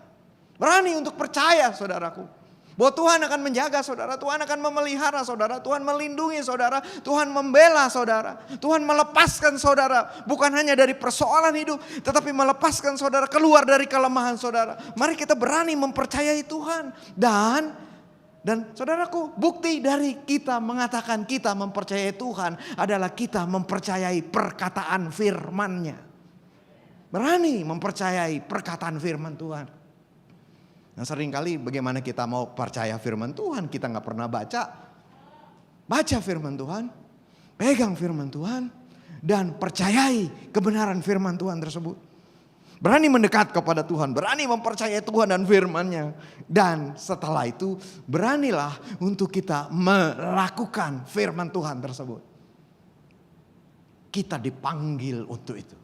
Berani untuk percaya saudaraku. Bahwa Tuhan akan menjaga saudara, Tuhan akan memelihara saudara, Tuhan melindungi saudara, Tuhan membela saudara, Tuhan melepaskan saudara. Bukan hanya dari persoalan hidup, tetapi melepaskan saudara keluar dari kelemahan saudara. Mari kita berani mempercayai Tuhan. Dan saudaraku, bukti dari kita mengatakan kita mempercayai Tuhan adalah kita mempercayai perkataan firman-Nya. Berani mempercayai perkataan firman Tuhan. Nah seringkali bagaimana kita mau percaya firman Tuhan, kita gak pernah baca firman Tuhan, pegang firman Tuhan, dan percayai kebenaran firman Tuhan tersebut. Berani mendekat kepada Tuhan, berani mempercayai Tuhan dan firman-Nya. Dan setelah itu beranilah untuk kita melakukan firman Tuhan tersebut. Kita dipanggil untuk itu.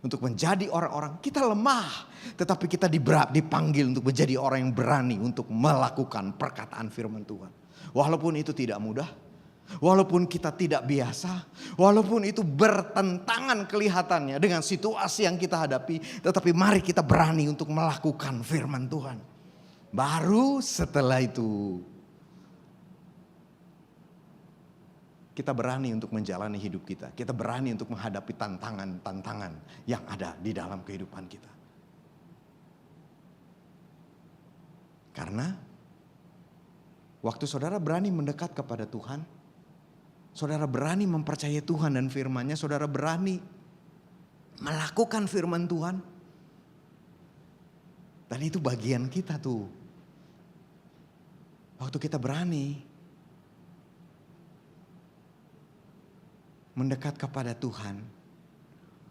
Untuk menjadi orang-orang, kita lemah. Tetapi kita dipanggil untuk menjadi orang yang berani untuk melakukan perkataan firman Tuhan. Walaupun itu tidak mudah, walaupun kita tidak biasa, walaupun itu bertentangan kelihatannya dengan situasi yang kita hadapi. Tetapi mari kita berani untuk melakukan firman Tuhan. Baru setelah itu kita berani untuk menjalani hidup kita. Kita berani untuk menghadapi tantangan-tantangan yang ada di dalam kehidupan kita. Karena waktu saudara berani mendekat kepada Tuhan, saudara berani mempercayai Tuhan dan firman-Nya, saudara berani melakukan firman Tuhan. Dan itu bagian kita tuh. Waktu kita berani mendekat kepada Tuhan,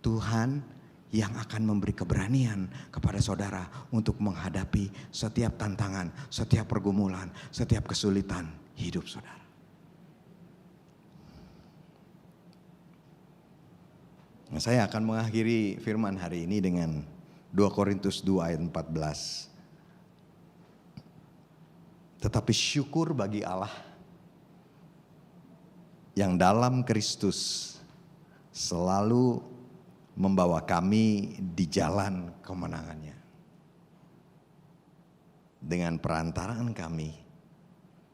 Tuhan yang akan memberi keberanian kepada saudara untuk menghadapi setiap tantangan, setiap pergumulan, setiap kesulitan hidup saudara. Nah, saya akan mengakhiri firman hari ini dengan 2 Korintus 2 ayat 14. Tetapi syukur bagi Allah yang dalam Kristus selalu membawa kami di jalan kemenangannya. Dengan perantaraan kami,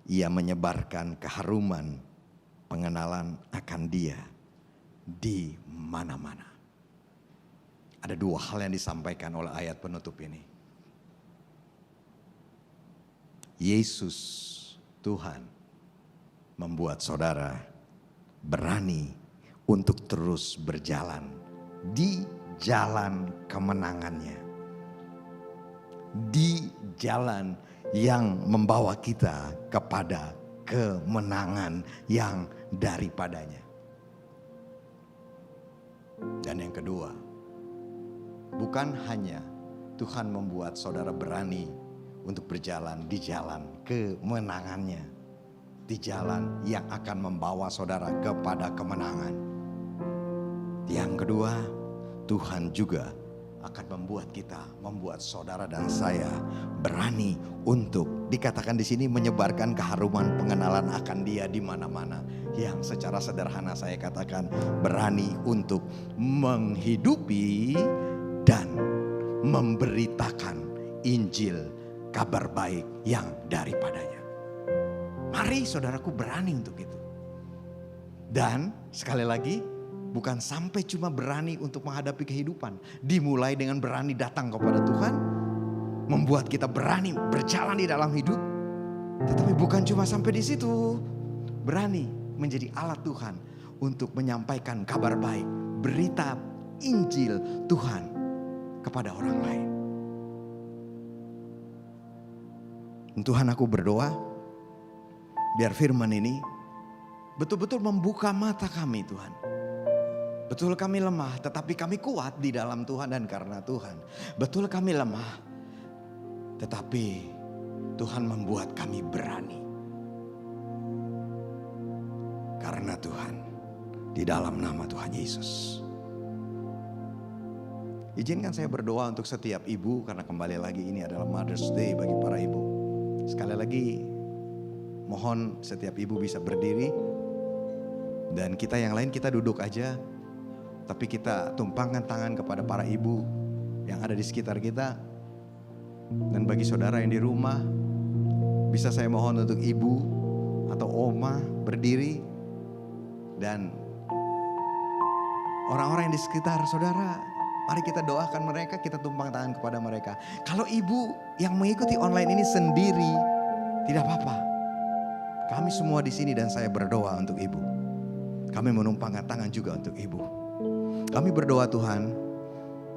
Ia menyebarkan keharuman pengenalan akan Dia di mana-mana. Ada 2 hal yang disampaikan oleh ayat penutup ini. Yesus Tuhan membuat saudara berani untuk terus berjalan di jalan kemenangannya. Di jalan yang membawa kita kepada kemenangan yang daripadanya. Dan yang kedua, bukan hanya Tuhan membuat saudara berani untuk berjalan di jalan kemenangannya, di jalan yang akan membawa saudara kepada kemenangan. Yang kedua, Tuhan juga akan membuat saudara dan saya berani untuk dikatakan di sini menyebarkan keharuman pengenalan akan Dia di mana-mana. Yang secara sederhana saya katakan berani untuk menghidupi dan memberitakan Injil, kabar baik yang daripadanya. Mari saudaraku berani untuk itu. Dan sekali lagi, bukan sampai cuma berani untuk menghadapi kehidupan. Dimulai dengan berani datang kepada Tuhan. Membuat kita berani berjalan di dalam hidup. Tetapi bukan cuma sampai di situ. Berani menjadi alat Tuhan untuk menyampaikan kabar baik. Berita Injil Tuhan kepada orang lain. Tuhan, aku berdoa biar firman ini betul-betul membuka mata kami Tuhan. Betul kami lemah tetapi kami kuat di dalam Tuhan dan karena Tuhan. Betul kami lemah tetapi Tuhan membuat kami berani. Karena Tuhan, di dalam nama Tuhan Yesus. Izinkan saya berdoa untuk setiap ibu karena kembali lagi ini adalah Mother's Day bagi para ibu. Sekali lagi mohon setiap ibu bisa berdiri dan kita yang lain kita duduk aja. Tapi kita tumpangkan tangan kepada para ibu yang ada di sekitar kita. Dan bagi saudara yang di rumah, bisa saya mohon untuk ibu atau oma berdiri. Dan orang-orang yang di sekitar saudara, mari kita doakan mereka, kita tumpang tangan kepada mereka. Kalau ibu yang mengikuti online ini sendiri, tidak apa-apa. Kami semua di sini dan saya berdoa untuk ibu. Kami menumpangkan tangan juga untuk ibu. Kami berdoa Tuhan,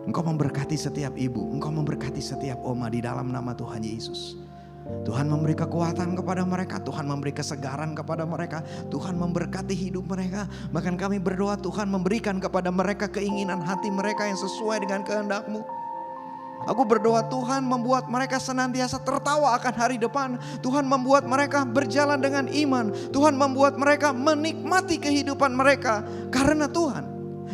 Engkau memberkati setiap ibu, Engkau memberkati setiap oma di dalam nama Tuhan Yesus. Tuhan memberi kekuatan kepada mereka, Tuhan memberi kesegaran kepada mereka, Tuhan memberkati hidup mereka. Bahkan kami berdoa Tuhan memberikan kepada mereka keinginan hati mereka yang sesuai dengan kehendak-Mu. Aku berdoa Tuhan membuat mereka senantiasa tertawa akan hari depan. Tuhan membuat mereka berjalan dengan iman. Tuhan membuat mereka menikmati kehidupan mereka karena Tuhan.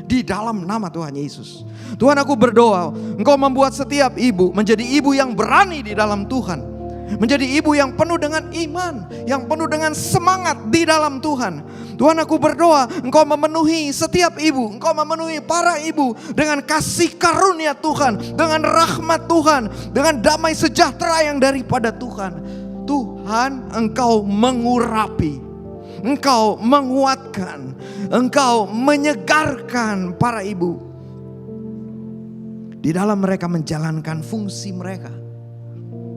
Di dalam nama Tuhan Yesus. Tuhan, aku berdoa Engkau membuat setiap ibu menjadi ibu yang berani di dalam Tuhan. Menjadi ibu yang penuh dengan iman, yang penuh dengan semangat di dalam Tuhan. Tuhan, aku berdoa Engkau memenuhi setiap ibu, Engkau memenuhi para ibu dengan kasih karunia Tuhan, dengan rahmat Tuhan, dengan damai sejahtera yang daripada Tuhan. Tuhan, Engkau mengurapi, Engkau menguatkan, Engkau menyegarkan para ibu di dalam mereka menjalankan fungsi mereka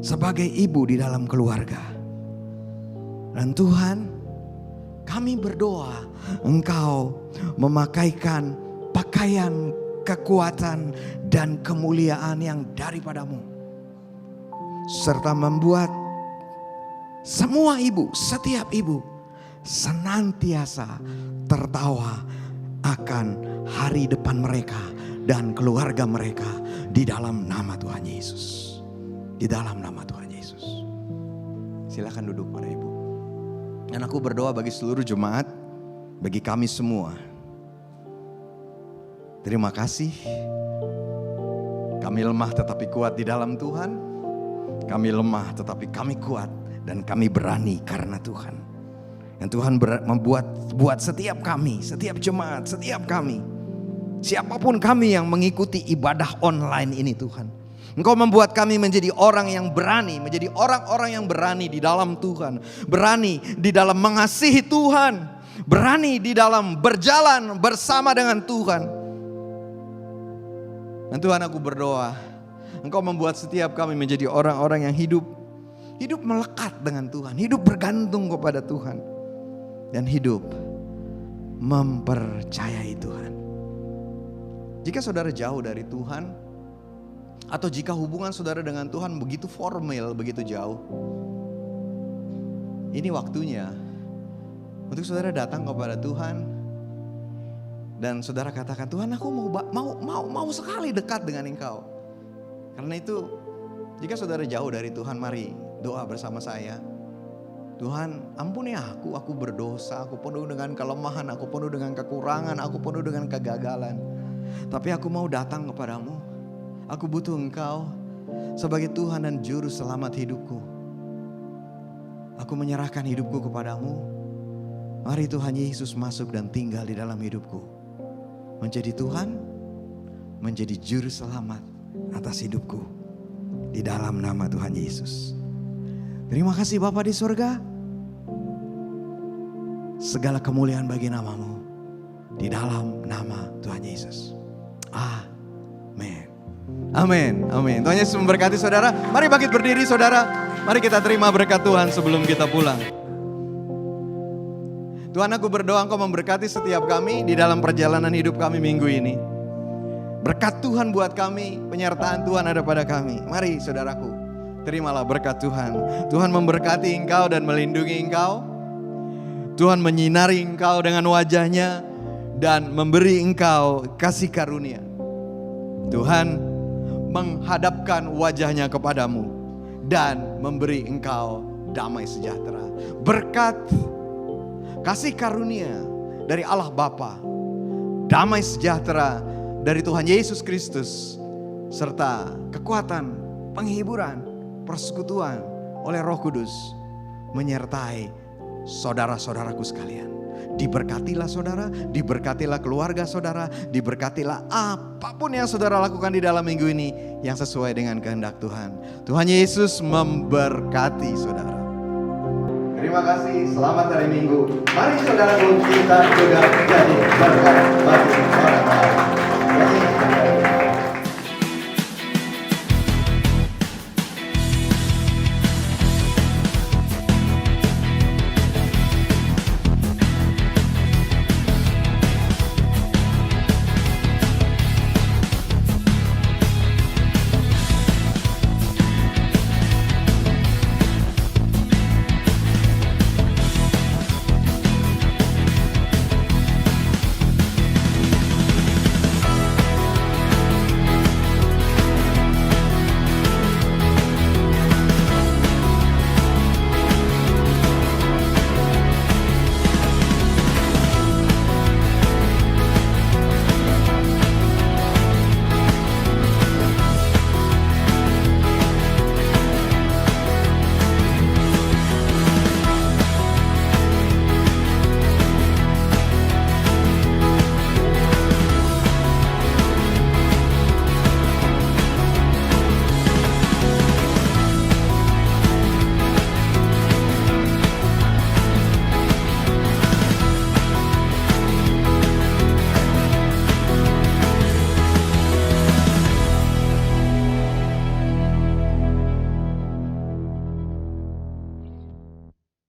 sebagai ibu di dalam keluarga. Dan Tuhan, kami berdoa Engkau memakaikan pakaian kekuatan dan kemuliaan yang daripadamu, serta membuat semua ibu, setiap ibu senantiasa tertawa akan hari depan mereka dan keluarga mereka di dalam nama Tuhan Yesus. Di dalam nama Tuhan Yesus. Silakan duduk para ibu. Dan aku berdoa bagi seluruh jemaat, bagi kami semua. Terima kasih. Kami lemah tetapi kuat di dalam Tuhan. Kami lemah tetapi kami kuat dan kami berani karena Tuhan. Dan Tuhan membuat setiap kami, setiap jemaat, setiap kami, siapapun kami yang mengikuti ibadah online ini Tuhan, Engkau membuat kami menjadi orang yang berani, menjadi orang-orang yang berani di dalam Tuhan, berani di dalam mengasihi Tuhan, berani di dalam berjalan bersama dengan Tuhan. Dan Tuhan, aku berdoa Engkau membuat setiap kami menjadi orang-orang yang hidup melekat dengan Tuhan, hidup bergantung kepada Tuhan, dan hidup mempercayai Tuhan. Jika saudara jauh dari Tuhan, atau jika hubungan saudara dengan Tuhan begitu formal, begitu jauh, ini waktunya untuk saudara datang kepada Tuhan dan saudara katakan, Tuhan, aku mau sekali dekat dengan Engkau. Karena itu, jika saudara jauh dari Tuhan, mari doa bersama saya. Tuhan, ampuni aku berdosa, aku penuh dengan kelemahan, aku penuh dengan kekurangan, aku penuh dengan kegagalan. Tapi aku mau datang kepadamu. Aku butuh Engkau sebagai Tuhan dan Juru Selamat hidupku. Aku menyerahkan hidupku kepadamu. Mari Tuhan Yesus masuk dan tinggal di dalam hidupku. Menjadi Tuhan, menjadi Juru Selamat atas hidupku. Di dalam nama Tuhan Yesus. Terima kasih Bapa di surga. Segala kemuliaan bagi namamu. Di dalam nama Tuhan Yesus. Amin. Amin, amin. Tuhan Yesus memberkati saudara. Mari bangkit berdiri saudara. Mari kita terima berkat Tuhan sebelum kita pulang. Tuhan, aku berdoa Engkau memberkati setiap kami di dalam perjalanan hidup kami minggu ini. Berkat Tuhan buat kami, penyertaan Tuhan ada pada kami. Mari saudaraku, terimalah berkat Tuhan. Tuhan memberkati engkau dan melindungi engkau. Tuhan menyinari engkau dengan wajahnya dan memberi engkau kasih karunia. Tuhan menghadapkan wajahnya kepadamu dan memberi engkau damai sejahtera. Berkat kasih karunia dari Allah Bapa, damai sejahtera dari Tuhan Yesus Kristus, serta kekuatan, penghiburan, persekutuan oleh Roh Kudus menyertai saudara-saudaraku sekalian. Diberkatilah saudara, diberkatilah keluarga saudara, diberkatilah apapun yang saudara lakukan di dalam minggu ini yang sesuai dengan kehendak Tuhan. Tuhan Yesus memberkati saudara. Terima kasih, selamat hari Minggu. Mari saudara kita juga menjadi berkat bagi